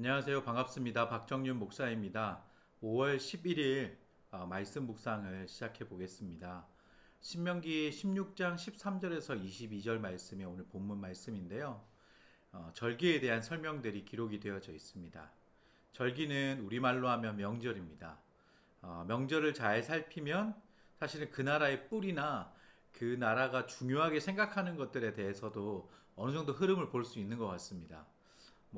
안녕하세요. 반갑습니다. 박정윤 목사입니다. 5월 11일 말씀 묵상을 시작해 보겠습니다. 신명기 16장 13절에서 22절 말씀이 오늘 본문 말씀인데요. 절기에 대한 설명들이 기록이 되어져 있습니다. 절기는 우리말로 하면 명절입니다. 명절을 잘 살피면 사실은 그 나라의 뿌리나 그 나라가 중요하게 생각하는 것들에 대해서도 어느 정도 흐름을 볼 수 있는 것 같습니다.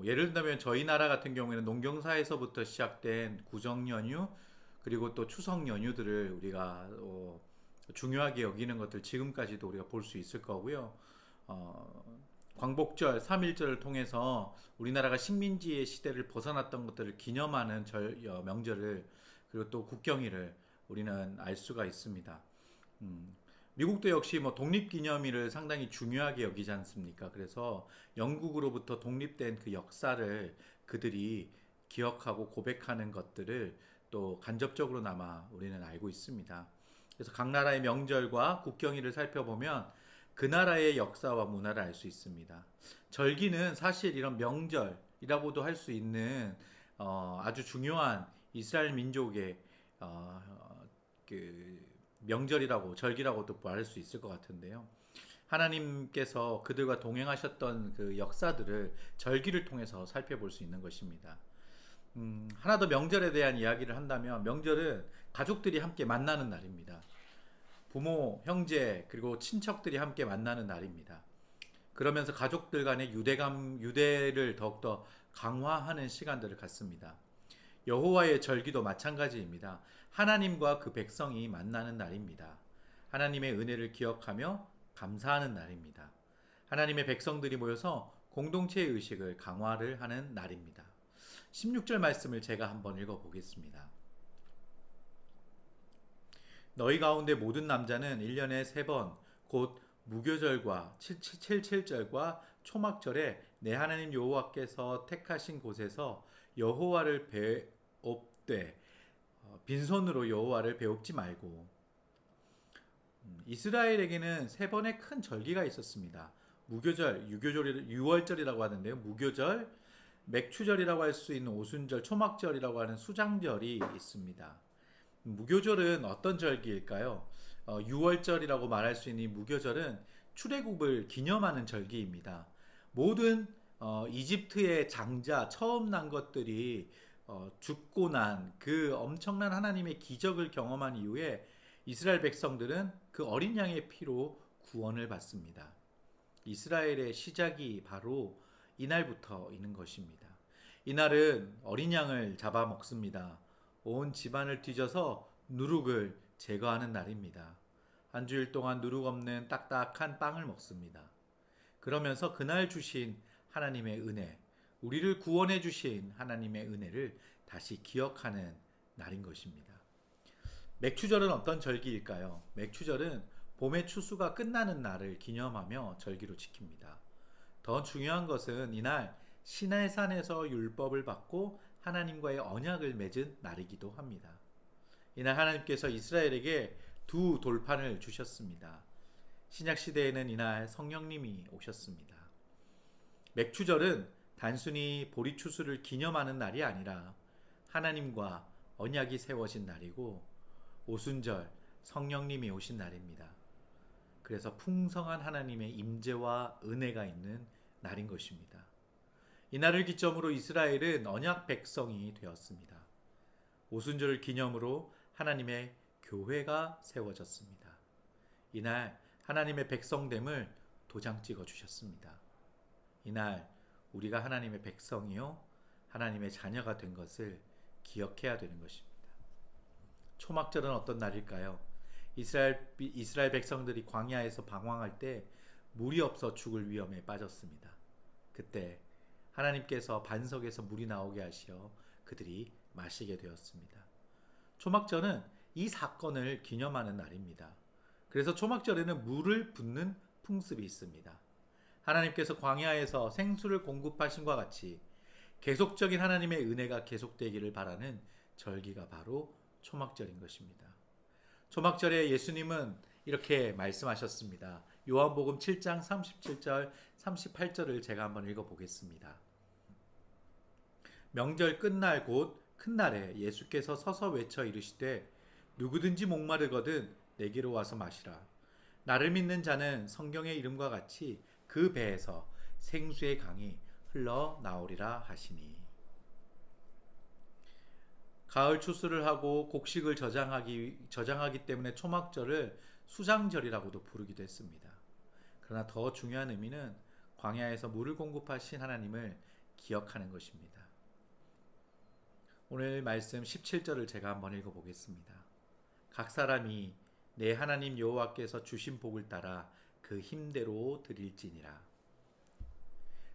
예를 들면 저희 나라 같은 경우에는 농경사에서부터 시작된 구정 연휴 그리고 또 추석 연휴들을 우리가 중요하게 여기는 것들 지금까지도 우리가 볼 수 있을 거고요. 광복절, 3.1절을 통해서 우리나라가 식민지의 시대를 벗어났던 것들을 기념하는 명절을 그리고 또 국경일을 우리는 알 수가 있습니다. 미국도 역시 독립기념일을 상당히 중요하게 여기지 않습니까? 그래서 영국으로부터 독립된 그 역사를 그들이 기억하고 고백하는 것들을 또 간접적으로나마 우리는 알고 있습니다. 그래서 각 나라의 명절과 국경일을 살펴보면 그 나라의 역사와 문화를 알 수 있습니다. 절기는 사실 이런 명절이라고도 할 수 있는 아주 중요한 이스라엘 민족의 그 명절이라고 절기라고도 말할 수 있을 것 같은데요. 하나님께서 그들과 동행하셨던 그 역사들을 절기를 통해서 살펴볼 수 있는 것입니다. 하나 더 명절에 대한 이야기를 한다면 명절은 가족들이 함께 만나는 날입니다. 부모, 형제, 그리고 친척들이 함께 만나는 날입니다. 그러면서 가족들 간의 유대를 더욱더 강화하는 시간들을 갖습니다. 여호와의 절기도 마찬가지입니다. 하나님과 그 백성이 만나는 날입니다. 하나님의 은혜를 기억하며 감사하는 날입니다. 하나님의 백성들이 모여서 공동체의 의식을 강화를 하는 날입니다. 16절 말씀을 제가 한번 읽어보겠습니다. 너희 가운데 모든 남자는 1년에 3번 곧 무교절과 7절과 초막절에 내 하나님 여호와께서 택하신 곳에서 여호와를 배웁되 빈손으로 여호와를 배웁지 말고. 이스라엘에게는 3번의 큰 절기가 있었습니다. 무교절, 유월절이라고 하는데요. 무교절, 맥추절이라고 할 수 있는 오순절, 초막절이라고 하는 수장절이 있습니다. 무교절은 어떤 절기일까요? 유월절이라고 말할 수 있는 이 무교절은 출애굽을 기념하는 절기입니다. 모든 이집트의 장자 처음 난 것들이 죽고 난 그 엄청난 하나님의 기적을 경험한 이후에 이스라엘 백성들은 그 어린 양의 피로 구원을 받습니다. 이스라엘의 시작이 바로 이날부터 있는 것입니다. 이날은 어린 양을 잡아 먹습니다. 온 집안을 뒤져서 누룩을 제거하는 날입니다. 한 주일 동안 누룩 없는 딱딱한 빵을 먹습니다. 그러면서 그날 주신 하나님의 은혜, 우리를 구원해 주신 하나님의 은혜를 다시 기억하는 날인 것입니다. 맥추절은 어떤 절기일까요? 맥추절은 봄의 추수가 끝나는 날을 기념하며 절기로 지킵니다. 더 중요한 것은 이날 시내산에서 율법을 받고 하나님과의 언약을 맺은 날이기도 합니다. 이날 하나님께서 이스라엘에게 두 돌판을 주셨습니다. 신약 시대에는 이날 성령님이 오셨습니다. 맥추절은 단순히 보리추수를 기념하는 날이 아니라 하나님과 언약이 세워진 날이고, 오순절 성령님이 오신 날입니다. 그래서 풍성한 하나님의 임재와 은혜가 있는 날인 것입니다. 이날을 기점으로 이스라엘은 언약 백성이 되었습니다. 오순절을 기념으로 하나님의 교회가 세워졌습니다. 이날 하나님의 백성됨을 도장 찍어 주셨습니다. 이날 우리가 하나님의 백성이요 하나님의 자녀가 된 것을 기억해야 되는 것입니다. 초막절은 어떤 날일까요? 이스라엘 백성들이 광야에서 방황할 때 물이 없어 죽을 위험에 빠졌습니다. 그때 하나님께서 반석에서 물이 나오게 하시어 그들이 마시게 되었습니다. 초막절은 이 사건을 기념하는 날입니다. 그래서 초막절에는 물을 붓는 풍습이 있습니다. 하나님께서 광야에서 생수를 공급하신과 같이 계속적인 하나님의 은혜가 계속되기를 바라는 절기가 바로 초막절인 것입니다. 초막절에 예수님은 이렇게 말씀하셨습니다. 요한복음 7장 37절 38절을 제가 한번 읽어보겠습니다. 명절 끝날 곧 큰 날에 예수께서 서서 외쳐 이르시되 누구든지 목마르거든 내게로 와서 마시라. 나를 믿는 자는 성경의 이름과 같이 그 배에서 생수의 강이 흘러 나오리라 하시니. 가을 추수를 하고 곡식을 저장하기 때문에 초막절을 수장절이라고도 부르기도 했습니다. 그러나 더 중요한 의미는 광야에서 물을 공급하신 하나님을 기억하는 것입니다. 오늘 말씀 17절을 제가 한번 읽어보겠습니다. 각 사람이 내 하나님 여호와께서 주신 복을 따라 그 힘대로 드릴지니라.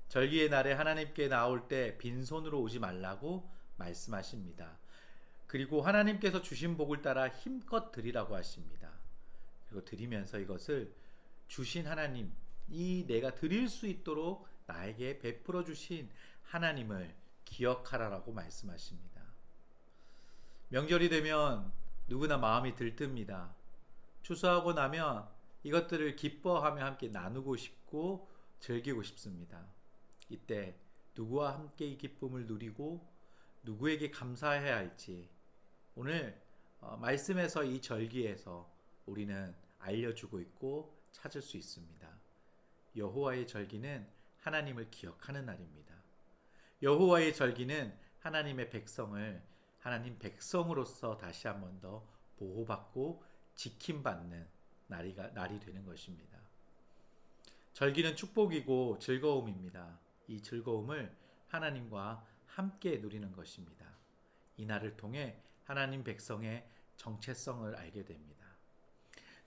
절기의 날에 하나님께 나올 때 빈손으로 오지 말라고 말씀하십니다. 그리고 하나님께서 주신 복을 따라 힘껏 드리라고 하십니다. 그리고 드리면서 이것을 주신 하나님, 이 내가 드릴 수 있도록 나에게 베풀어 주신 하나님을 기억하라라고 말씀하십니다. 명절이 되면 누구나 마음이 들뜹니다. 추수하고 나면 이것들을 기뻐하며 함께 나누고 싶고 즐기고 싶습니다. 이때 누구와 함께 이 기쁨을 누리고 누구에게 감사해야 할지 오늘 말씀에서 이 절기에서 우리는 알려주고 있고 찾을 수 있습니다. 여호와의 절기는 하나님을 기억하는 날입니다. 여호와의 절기는 하나님의 백성을 하나님 백성으로서 다시 한 번 더 보호받고 지킴받는 날이 되는 것입니다. 절기는 축복이고 즐거움입니다. 이 즐거움을 하나님과 함께 누리는 것입니다. 이 날을 통해 하나님 백성의 정체성을 알게 됩니다.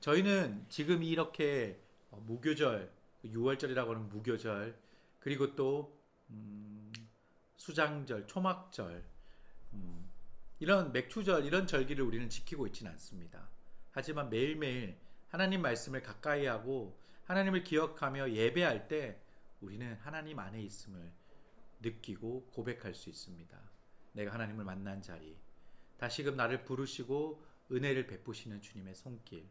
저희는 지금 이렇게 무교절, 6월절이라고 하는 무교절, 그리고 또 수장절, 초막절, 이런 맥추절, 이런 절기를 우리는 지키고 있지는 않습니다. 하지만 매일매일 하나님 말씀을 가까이 하고 하나님을 기억하며 예배할 때 우리는 하나님 안에 있음을 느끼고 고백할 수 있습니다. 내가 하나님을 만난 자리, 다시금 나를 부르시고 은혜를 베푸시는 주님의 손길,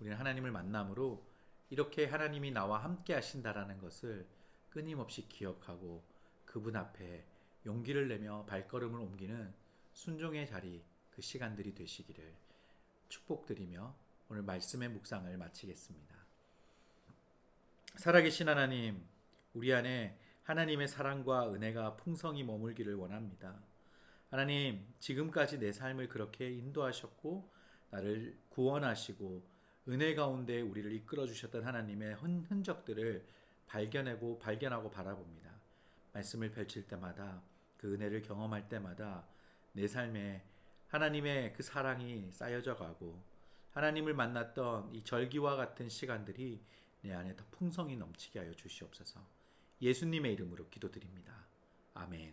우리는 하나님을 만남으로 이렇게 하나님이 나와 함께 하신다라는 것을 끊임없이 기억하고 그분 앞에 용기를 내며 발걸음을 옮기는 순종의 자리, 그 시간들이 되시기를 축복드리며 오늘 말씀의 묵상을 마치겠습니다. 살아계신 하나님, 우리 안에 하나님의 사랑과 은혜가 풍성히 머물기를 원합니다. 하나님, 지금까지 내 삶을 그렇게 인도하셨고 나를 구원하시고 은혜 가운데 우리를 이끌어 주셨던 하나님의 흔적들을 발견하고 바라봅니다. 말씀을 펼칠 때마다 그 은혜를 경험할 때마다 내 삶에 하나님의 그 사랑이 쌓여져 가고 하나님을 만났던 이 절기와 같은 시간들이 내 안에 더 풍성히 넘치게 하여 주시옵소서. 예수님의 이름으로 기도드립니다. 아멘.